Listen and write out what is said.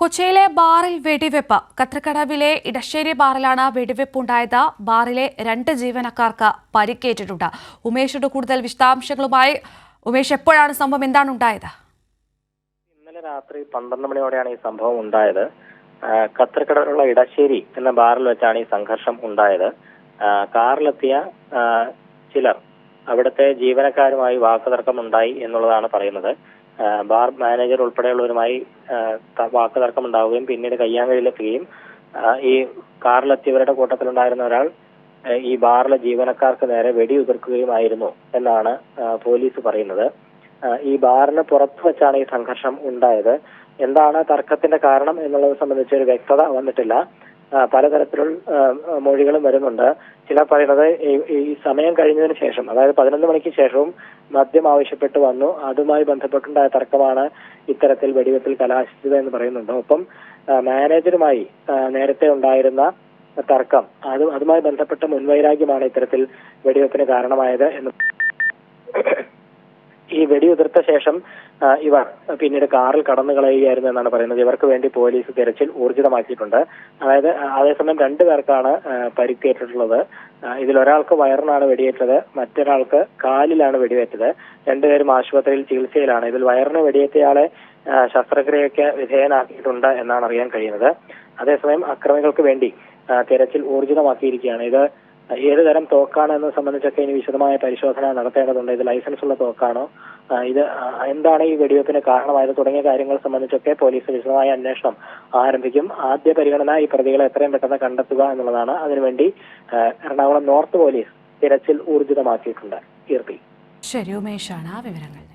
കൊച്ചിയിലെ ബാറിൽ വെടിവെപ്പ്. കത്രക്കടവിലെ ഇടശ്ശേരി ബാറിലാണ് വെടിവെപ്പുണ്ടായത്. ബാറിലെ 2 ജീവനക്കാർക്ക് പരിക്കേറ്റിട്ടുണ്ട്. ഉമേഷുടെ കൂടുതൽ വിശദാംശങ്ങളുമായി. ഉമേഷ്, എപ്പോഴാണ് സംഭവം? എന്താണ് ഉണ്ടായത്? ഇന്നലെ രാത്രി 12 മണിയോടെയാണ് ഈ സംഭവം ഉണ്ടായത്. കത്രക്കടവിലുള്ള ഇടശ്ശേരി എന്ന ബാറിൽ വെച്ചാണ് ഈ സംഘർഷം ഉണ്ടായത്. കാറിലെത്തിയ ചിലർ അവിടുത്തെ ജീവനക്കാരുമായി വാക്കുതർക്കമുണ്ടായി എന്നുള്ളതാണ് പറയുന്നത്. ബാർ മാനേജർ ഉൾപ്പെടെയുള്ളവരുമായി വാക്കുതർക്കം ഉണ്ടാവുകയും പിന്നീട് കയ്യാങ്കളിയിലെത്തുകയും ഈ കാറിലെത്തിയവരുടെ കൂട്ടത്തിലുണ്ടായിരുന്ന ഒരാൾ ഈ ബാറിലെ ജീവനക്കാർക്ക് നേരെ വെടിയുതിർക്കുകയുമായിരുന്നു എന്നാണ് പോലീസ് പറയുന്നത്. ഈ ബാറിന് പുറത്തു വെച്ചാണ് ഈ സംഘർഷം ഉണ്ടായത്. എന്താണ് തർക്കത്തിന്റെ കാരണം എന്നുള്ളത് സംബന്ധിച്ച് ഒരു വ്യക്തത വന്നിട്ടില്ല. പലതരത്തിലുള്ള മൊഴികളും വരുന്നുണ്ട്. ചിലർ പറയുന്നത് ഈ സമയം കഴിഞ്ഞതിന് ശേഷം, അതായത് 11 മണിക്ക് ശേഷവും മദ്യം ആവശ്യപ്പെട്ട് വന്നു. അതുമായി ബന്ധപ്പെട്ടുണ്ടായ തർക്കമാണ് ഇത്തരത്തിൽ വെടിവെപ്പിൽ കലാശിച്ചത് എന്ന് പറയുന്നുണ്ട്. ഒപ്പം മാനേജറുമായി നേരത്തെ ഉണ്ടായിരുന്ന തർക്കം, അതുമായി ബന്ധപ്പെട്ട മുൻവൈരാഗ്യമാണ് ഇത്തരത്തിൽ വെടിവെപ്പിന് കാരണമായത് എന്ന്. ഈ വെടിയുതിർത്ത ശേഷം ഇവർ പിന്നീട് കാറിൽ കടന്നു കളയുകയായിരുന്നു എന്നാണ് പറയുന്നത്. ഇവർക്ക് വേണ്ടി പോലീസ് തെരച്ചിൽ ഊർജിതമാക്കിയിട്ടുണ്ട്. അതായത് അതേസമയം 2 പേർക്കാണ് പരിക്കേറ്റിട്ടുള്ളത്. ഇതിലൊരാൾക്ക് വയറിനാണ് വെടിയേറ്റത്, മറ്റൊരാൾക്ക് കാലിലാണ് വെടിയേറ്റത്. 2 പേരും ആശുപത്രിയിൽ ചികിത്സയിലാണ്. ഇതിൽ വയറിന് വെടിയേറ്റയാളെ ശസ്ത്രക്രിയയ്ക്ക് വിധേയനാക്കിയിട്ടുണ്ട് എന്നാണ് അറിയാൻ കഴിയുന്നത്. അതേസമയം അക്രമികൾക്ക് വേണ്ടി തെരച്ചിൽ ഊർജിതമാക്കിയിരിക്കുകയാണ്. ഇത് ഏത് തരം തോക്കാണ് എന്നത് സംബന്ധിച്ചൊക്കെ ഇനി വിശദമായ പരിശോധന നടത്തേണ്ടതുണ്ട്. ഇത് ലൈസൻസ് ഉള്ള തോക്കാണോ, ഇത് എന്താണ് ഈ വെടിവെപ്പിന് കാരണമായത് തുടങ്ങിയ കാര്യങ്ങൾ സംബന്ധിച്ചൊക്കെ പോലീസ് വിശദമായ അന്വേഷണം ആരംഭിക്കും. ആദ്യ പരിഗണന ഈ പ്രതികളെ എത്രയും പെട്ടെന്ന് കണ്ടെത്തുക എന്നുള്ളതാണ്. അതിനുവേണ്ടി എറണാകുളം നോർത്ത് പോലീസ് തിരച്ചിൽ ഊർജിതമാക്കിയിട്ടുണ്ട്. കീർത്തി. ശരി, ഉമേഷാണ് വിവരങ്ങൾ.